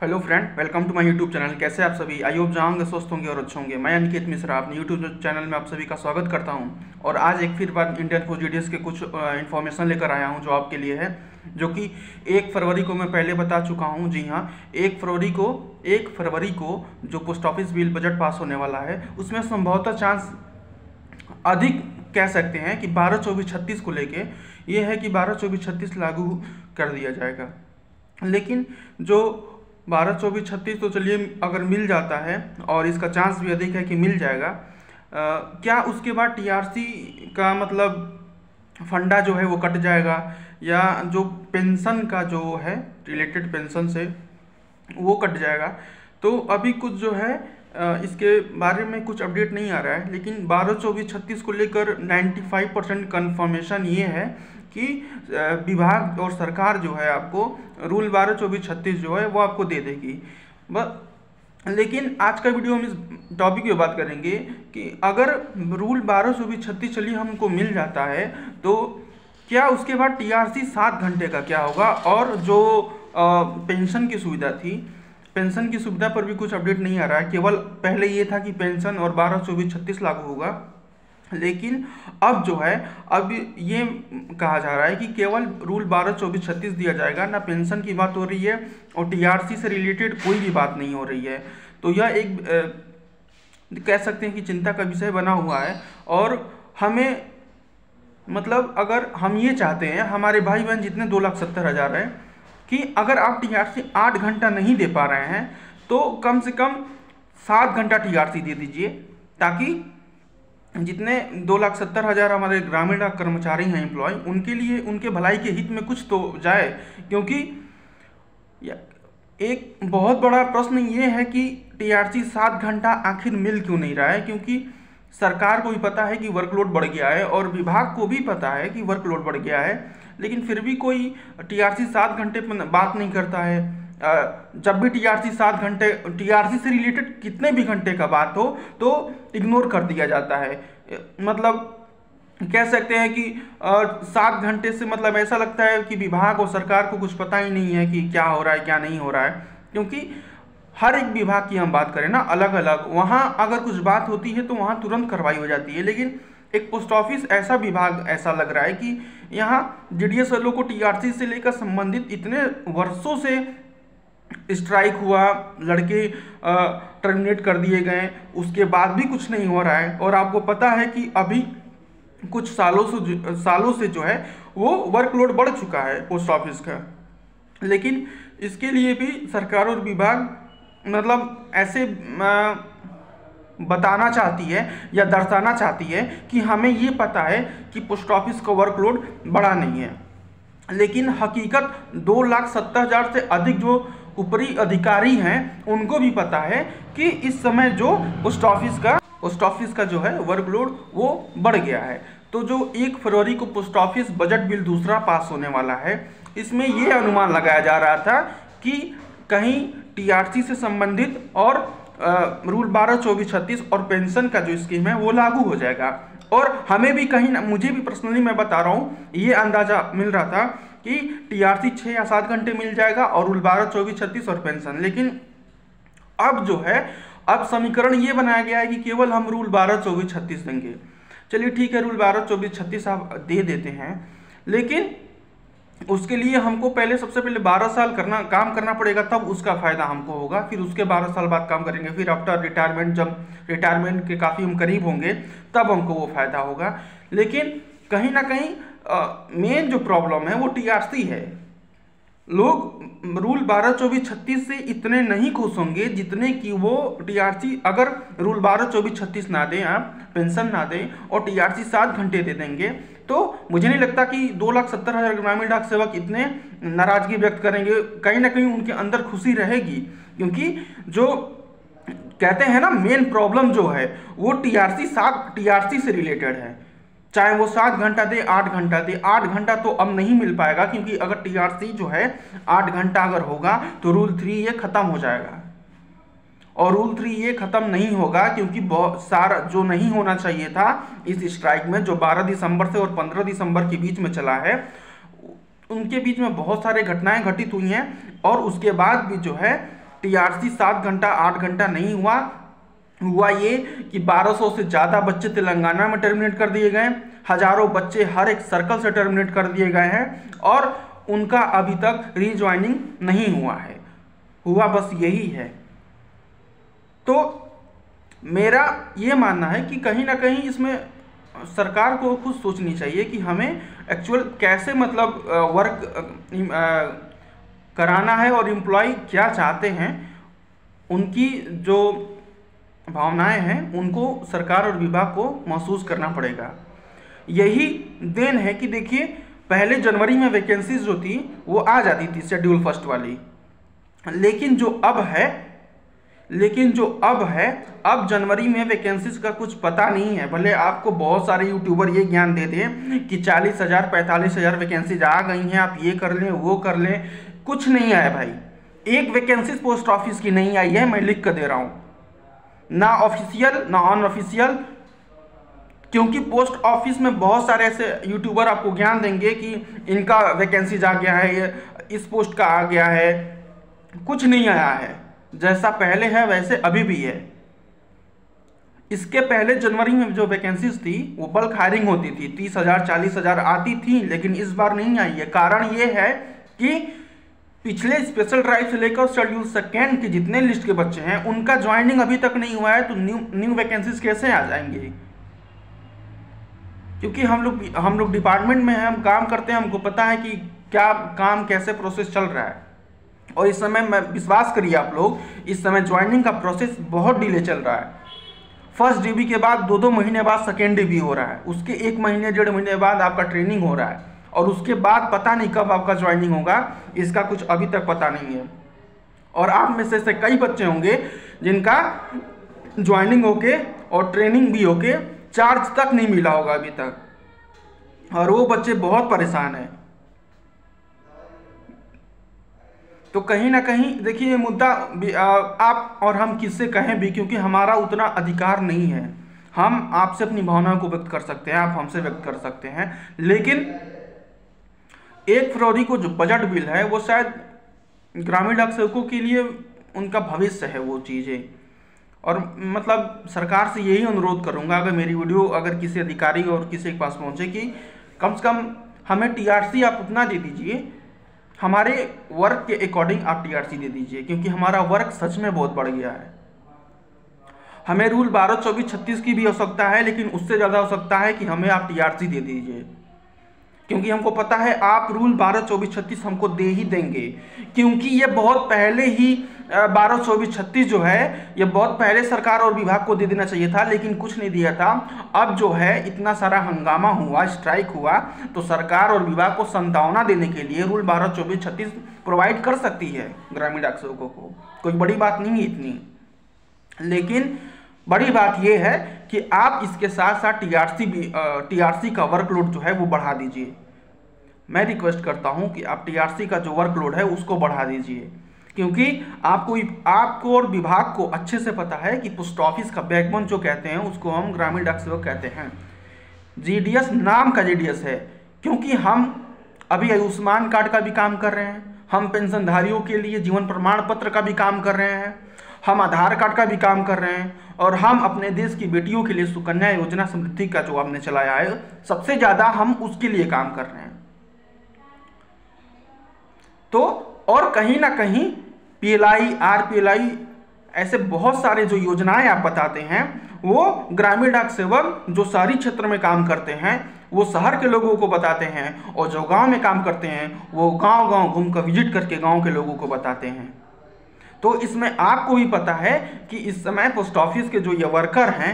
Hello friend, welcome to my YouTube channel. कैसे आप सभी? आई होप जहाँ होंगे स्वस्थ होंगे और अच्छे होंगे। मैं अनिकेत मिश्रा अपने यूट्यूब चैनल में आप सभी का स्वागत करता हूं। और आज एक फिर बार इंडियन फौज जीडीएस के कुछ इन्फॉर्मेशन लेकर आया हूं जो आपके लिए है, जो कि 1 फरवरी को मैं पहले बता चुका हूं। जी हाँ, 1 फरवरी को जो post office bill budget pass होने वाला है, उसमें संभवतः चांस अधिक कह सकते हैं कि 12-24-36 को लेके ये है कि 12-24-36 लागू कर दिया जाएगा। लेकिन जो 12-24-36 तो चलिए अगर मिल जाता है, और इसका चांस भी अधिक है कि मिल जाएगा, क्या उसके बाद टीआरसी का मतलब फंडा जो है वो कट जाएगा, या जो पेंशन का जो है रिलेटेड पेंशन से वो कट जाएगा? तो अभी कुछ जो है इसके बारे में कुछ अपडेट नहीं आ रहा है। लेकिन 12-24-36 को लेकर 95% कन्फर्मेशन ये है कि विभाग और सरकार जो है आपको रूल 12-24-36 जो है वो आपको दे देगी। लेकिन आज का वीडियो हम इस टॉपिक पे बात करेंगे कि अगर रूल 12-24-36 चलिए हमको मिल जाता है, तो क्या उसके बाद टीआरसी 7 घंटे का क्या होगा? और जो पेंशन की सुविधा थी, पेंशन की सुविधा पर भी कुछ अपडेट नहीं आ रहा है। केवल पहले ये था कि पेंशन और 12-24-36 लागू होगा, लेकिन अब जो है अब ये कहा जा रहा है कि केवल रूल 12-24-36 दिया जाएगा। ना पेंशन की बात हो रही है और टीआरसी से रिलेटेड कोई भी बात नहीं हो रही है। तो यह एक कह सकते हैं कि चिंता का विषय बना हुआ है। और हमें मतलब अगर हम ये चाहते हैं, हमारे भाई बहन जितने 2,70,000 हैं, कि अगर आप टीआरसी 8 घंटा नहीं दे पा रहे हैं तो कम से कम 7 घंटा टीआरसी दे दीजिए, ताकि जितने 2,70,000 हमारे ग्रामीण कर्मचारी हैं, एम्प्लॉय, उनके लिए उनके भलाई के हित में कुछ तो जाए। क्योंकि एक बहुत बड़ा प्रश्न ये है कि टीआरसी 7 घंटा आखिर मिल क्यों नहीं रहा है? क्योंकि सरकार को भी पता है कि वर्कलोड बढ़ गया है और विभाग को भी पता है कि वर्कलोड बढ़ गया है, लेकिन फिर भी कोई टीआरसी 7 घंटे पर बात नहीं करता है। जब भी टीआरसी 7 घंटे, टीआरसी से रिलेटेड कितने भी घंटे का बात हो तो इग्नोर कर दिया जाता है। मतलब कह सकते हैं कि 7 घंटे से मतलब ऐसा लगता है कि विभाग और सरकार को कुछ पता ही नहीं है कि क्या हो रहा है क्या नहीं हो रहा है। क्योंकि हर एक विभाग की हम बात करें ना, अलग अलग, वहाँ अगर कुछ बात होती है तो वहाँ तुरंत कार्रवाई हो जाती है। लेकिन एक पोस्ट ऑफिस ऐसा विभाग ऐसा लग रहा है कि यहाँ जीडीएस वालों को टीआरसी से लेकर संबंधित इतने वर्षों से स्ट्राइक हुआ, लड़के टर्मिनेट कर दिए गए, उसके बाद भी कुछ नहीं हो रहा है। और आपको पता है कि अभी कुछ सालों से जो है वो वर्कलोड बढ़ चुका है पोस्ट ऑफिस का। लेकिन इसके लिए भी सरकार और विभाग मतलब ऐसे बताना चाहती है या दर्शाना चाहती है कि हमें ये पता है कि पोस्ट ऑफिस का वर्कलोड बढ़ा नहीं है। लेकिन हकीकत 2,70,000 से अधिक जो ऊपरी अधिकारी हैं उनको भी पता है कि इस समय जो पोस्ट ऑफिस का जो है वर्कलोड वो बढ़ गया है। तो जो 1 फरवरी को पोस्ट ऑफिस बजट बिल दूसरा पास होने वाला है, इसमें ये अनुमान लगाया जा रहा था कि कहीं टीआरसी से संबंधित और रूल 12-24-36 और पेंशन का जो स्कीम है वो लागू हो जाएगा। और हमें भी कहीं ना, मुझे भी पर्सनली मैं बता रहा हूँ, ये अंदाजा मिल रहा था कि टीआरसी 6 या 7 घंटे मिल जाएगा और रूल 12-24-36 और पेंशन। लेकिन अब जो है, अब समीकरण ये बनाया गया है कि केवल हम रूल 12-24-36 देंगे। चलिए ठीक है, रूल 12-24-36 आप दे देते हैं, लेकिन उसके लिए हमको पहले सबसे पहले 12 साल काम करना पड़ेगा, तब उसका फायदा हमको होगा। फिर उसके 12 साल बाद काम करेंगे, फिर आफ्टर रिटायरमेंट, जब रिटायरमेंट के काफ़ी हम करीब होंगे तब हमको वो फायदा होगा। लेकिन कहीं ना कहीं मेन जो प्रॉब्लम है वो टीआरसी है। लोग रूल 12-24-36 से इतने नहीं खुश होंगे जितने कि वो टीआरसी, अगर रूल 12-24-36 ना दें, आप पेंशन ना दें और टीआरसी 7 घंटे दे देंगे, तो मुझे नहीं लगता कि 2,70,000 ग्रामीण डाक सेवक इतने नाराजगी व्यक्त करेंगे। कहीं ना कहीं उनके अंदर खुशी रहेगी, क्योंकि जो कहते हैं ना, मेन प्रॉब्लम जो है वो टीआरसी से रिलेटेड है। चाहे वो 7 घंटा दे, 8 घंटा दे, 8 घंटा तो अब नहीं मिल पाएगा, क्योंकि अगर टीआरसी जो है 8 घंटा अगर होगा तो रूल 3 ये खत्म हो जाएगा। और रूल 3 ये खत्म नहीं होगा क्योंकि बहुत सारा जो नहीं होना चाहिए था इस स्ट्राइक में, जो 12 दिसंबर से और 15 दिसंबर के बीच में चला है, उनके बीच में बहुत सारे घटनाएं घटित हुई हैं। और उसके बाद भी जो है टीआरसी 7 घंटा 8 घंटा नहीं हुआ ये कि 1200 से ज़्यादा बच्चे तेलंगाना में टर्मिनेट कर दिए गए, हजारों बच्चे हर एक सर्कल से टर्मिनेट कर दिए गए हैं और उनका अभी तक रीज्वाइनिंग नहीं हुआ है, हुआ बस यही है। तो मेरा ये मानना है कि कहीं ना कहीं इसमें सरकार को खुद सोचनी चाहिए कि हमें एक्चुअल कैसे मतलब वर्क कराना है और एम्प्लॉय क्या चाहते हैं, उनकी जो भावनाएं हैं उनको सरकार और विभाग को महसूस करना पड़ेगा। यही देन है कि देखिए पहले जनवरी में वैकेंसीज जो थी वो आ जाती थी शेड्यूल फर्स्ट वाली, लेकिन जो अब है अब जनवरी में वैकेंसीज का कुछ पता नहीं है। भले आपको बहुत सारे यूट्यूबर ये ज्ञान दे दें कि 40,000 45,000 वैकेंसीज आ गई हैं, आप ये कर लें वो कर लें, कुछ नहीं आया भाई। एक वैकेंसीज पोस्ट ऑफिस की नहीं आई है, मैं लिख कर दे रहा हूँ, ना ऑफिशियल ना अनऑफिशियल। क्योंकि पोस्ट ऑफिस में बहुत सारे ऐसे यूट्यूबर आपको ज्ञान देंगे कि इनका वैकेंसीज आ गया है, ये इस पोस्ट का आ गया है, कुछ नहीं आया है। जैसा पहले है वैसे अभी भी है। इसके पहले जनवरी में जो वैकेंसीज थी वो बल्क हायरिंग होती थी, 30,000 40,000 आती थी, लेकिन इस बार नहीं आई है। कारण ये है कि पिछले स्पेशल ड्राइव से लेकर शेड्यूल सेकेंड के जितने लिस्ट के बच्चे हैं उनका ज्वाइनिंग अभी तक नहीं हुआ है, तो न्यू वैकेंसीज कैसे आ जाएंगे? क्योंकि हम लोग डिपार्टमेंट में हैं, हम काम करते हैं, हमको पता है कि क्या काम कैसे प्रोसेस चल रहा है। और इस समय मैं विश्वास करिए आप लोग, इस समय ज्वाइनिंग का प्रोसेस बहुत डिले चल रहा है। फर्स्ट डीबी के बाद 2-2 महीने बाद सेकेंड डीबी हो रहा है, उसके 1 महीने 1.5 महीने बाद आपका ट्रेनिंग हो रहा है, और उसके बाद पता नहीं कब आपका ज्वाइनिंग होगा, इसका कुछ अभी तक पता नहीं है। और आप में से कई बच्चे होंगे जिनका ज्वाइनिंग होके और ट्रेनिंग भी होके चार्ज तक नहीं मिला होगा अभी तक, और वो बच्चे बहुत परेशान हैं। तो कहीं ना कहीं देखिए ये मुद्दा आप और हम किससे कहें भी, क्योंकि हमारा उतना अधिकार नहीं है। हम आपसे अपनी भावनाओं को व्यक्त कर सकते हैं, आप हमसे व्यक्त कर सकते हैं, लेकिन 1 फरवरी को जो बजट बिल है वो शायद ग्रामीण डाक सेवकों के लिए उनका भविष्य है वो चीज़ें। और मतलब सरकार से यही अनुरोध करूंगा, अगर मेरी वीडियो अगर किसी अधिकारी और किसी के पास पहुंचे, कि कम से कम हमें टीआरसी आप उतना दे दीजिए, हमारे वर्क के अकॉर्डिंग आप टीआरसी दे दीजिए, क्योंकि हमारा वर्क सच में बहुत बढ़ गया है। हमें रूल 12, 24, 36 की भी आवश्यकता है, लेकिन उससे ज़्यादा आवश्यकता है कि हमें आप टीआरसी दे दीजिए, क्योंकि हमको पता है आप रूल 12, 24, 36 हमको दे ही देंगे। क्योंकि ये बहुत पहले ही 12, 24, 36 जो है ये बहुत पहले सरकार और विभाग को दे देना चाहिए था, लेकिन कुछ नहीं दिया था। अब जो है इतना सारा हंगामा हुआ, स्ट्राइक हुआ, तो सरकार और विभाग को संतावना देने के लिए रूल 12, 24, 36 प्रोवाइड कर सकती है ग्रामीण डाक सेवकों को। कोई बड़ी बात नहीं है इतनी, लेकिन बड़ी बात यह है कि आप इसके साथ साथ टीआरसी का वर्कलोड जो है वो बढ़ा दीजिए। मैं रिक्वेस्ट करता हूं कि आप टीआरसी का जो वर्कलोड है उसको बढ़ा दीजिए, क्योंकि आपको और विभाग को अच्छे से पता है कि पोस्ट ऑफिस का बैकबोन जो कहते हैं उसको हम ग्रामीण डाक सेवक कहते हैं। जीडीएस नाम का जीडीएस है, क्योंकि हम अभी आयुष्मान कार्ड का भी काम कर रहे हैं, हम पेंशनधारियों के लिए जीवन प्रमाण पत्र का भी काम कर रहे हैं, हम आधार कार्ड का भी काम कर रहे हैं, और हम अपने देश की बेटियों के लिए सुकन्या योजना समृद्धि का जो हमने चलाया है सबसे ज़्यादा हम उसके लिए काम कर रहे हैं। तो और कहीं ना कहीं पीएलआई, आरपीएलआई ऐसे बहुत सारे जो योजनाएं आप बताते हैं वो ग्रामीण डाक सेवक जो शहरी क्षेत्र में काम करते हैं वो शहर के लोगों को बताते हैं, और जो गांव में काम करते हैं वो गांव-गांव घूमकर विजिट करके गांव के लोगों को बताते हैं। तो इसमें आपको भी पता है कि इस समय पोस्ट ऑफिस के जो ये वर्कर हैं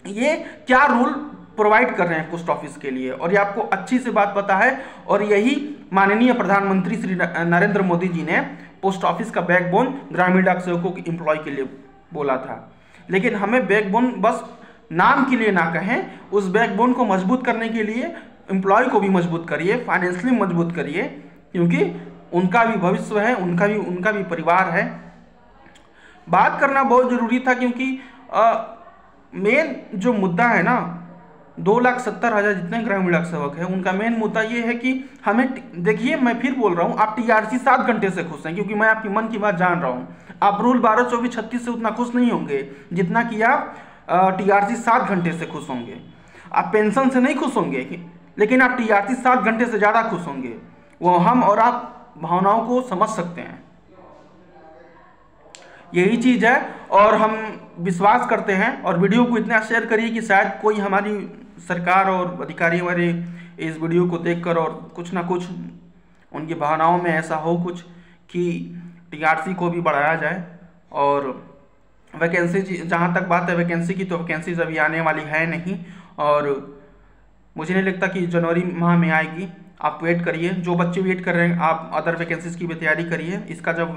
ये क्या रूल प्रोवाइड कर रहे हैं पोस्ट ऑफिस के लिए, और ये आपको अच्छी से बात पता है। और यही माननीय प्रधानमंत्री श्री नरेंद्र मोदी जी ने पोस्ट ऑफिस का बैकबोन ग्रामीण डाक सेवकों के एम्प्लॉय के लिए बोला था। लेकिन हमें बैकबोन बस नाम के लिए ना कहें, उस बैकबोन को मजबूत करने के लिए एम्प्लॉय को भी मजबूत करिए, फाइनेंशियली मजबूत करिए, क्योंकि उनका भी भविष्य है, उनका भी परिवार है। बात करना बहुत जरूरी था, क्योंकि मेन जो मुद्दा है ना 2,70,000 जितने ग्रामीण डाक सेवक हैं, उनका मेन मुद्दा ये है कि हमें, देखिए मैं फिर बोल रहा हूँ, आप टीआरसी 7 घंटे से खुश हैं, क्योंकि मैं आपकी मन की बात जान रहा हूँ। आप रूल 12, 24, 36 से उतना खुश नहीं होंगे जितना कि आप टीआरसी 7 घंटे से खुश होंगे। आप पेंशन से नहीं खुश होंगे, लेकिन आप टीआरसी 7 घंटे से ज़्यादा खुश होंगे। वो हम और आप भावनाओं को समझ सकते हैं, यही चीज़ है। और हम विश्वास करते हैं, और वीडियो को इतना शेयर करिए कि शायद कोई हमारी सरकार और अधिकारी हमारे इस वीडियो को देखकर और कुछ ना कुछ उनकी भावनाओं में ऐसा हो कुछ कि टीआरसी को भी बढ़ाया जाए। और वैकेंसी, जहाँ तक बात है वैकेंसी की, तो वैकेंसीज अभी आने वाली है नहीं, और मुझे नहीं लगता कि जनवरी माह में आएगी। आप वेट करिए, जो बच्चे वेट कर रहे हैं आप अदर वैकेंसीज की भी तैयारी करिए। इसका जब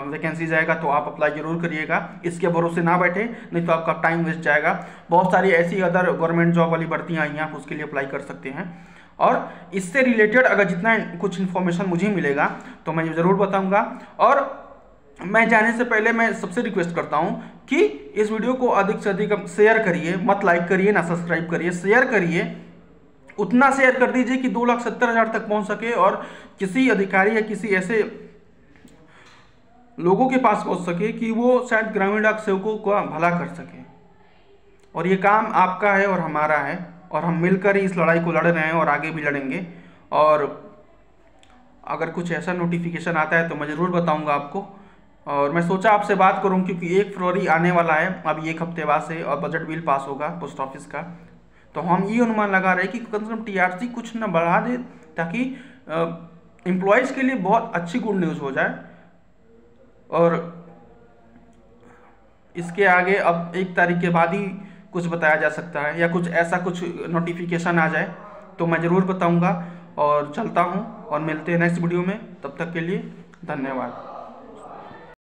वैकेंसीज आएगा तो आप अप्लाई जरूर करिएगा, इसके भरोसे ना बैठे, नहीं तो आपका टाइम वेस्ट जाएगा। बहुत सारी ऐसी अदर गवर्नमेंट जॉब वाली भर्तियाँ आई हैं, आप उसके लिए अप्लाई कर सकते हैं। और इससे रिलेटेड अगर जितना कुछ इन्फॉर्मेशन मुझे मिलेगा तो मैं ज़रूर बताऊँगा। और मैं जाने से पहले मैं सबसे रिक्वेस्ट करता हूँ कि इस वीडियो को अधिक से अधिक शेयर करिए, मत लाइक करिए ना सब्सक्राइब करिए, शेयर करिए। उतना शेयर कर दीजिए कि 2,70,000 तक पहुंच सके, और किसी अधिकारी या किसी ऐसे लोगों के पास पहुंच सके कि वो शायद ग्रामीण डाक सेवकों का भला कर सके। और ये काम आपका है और हमारा है, और हम मिलकर ही इस लड़ाई को लड़ रहे हैं और आगे भी लड़ेंगे। और अगर कुछ ऐसा नोटिफिकेशन आता है तो मैं ज़रूर बताऊंगा आपको। और मैं सोचा आपसे बात करूं क्योंकि 1 फरवरी आने वाला है, अभी 1 हफ्ते बाद से, और बजट बिल पास होगा पोस्ट ऑफिस का। तो हम ये अनुमान लगा रहे हैं कि कम से कम टीआरसी कुछ न बढ़ा दे, ताकि एम्प्लॉयज़ के लिए बहुत अच्छी गुड न्यूज़ हो जाए। और इसके आगे अब 1 तारीख के बाद ही कुछ बताया जा सकता है, या कुछ ऐसा कुछ नोटिफिकेशन आ जाए तो मैं ज़रूर बताऊंगा। और चलता हूं, और मिलते हैं नेक्स्ट वीडियो में। तब तक के लिए धन्यवाद।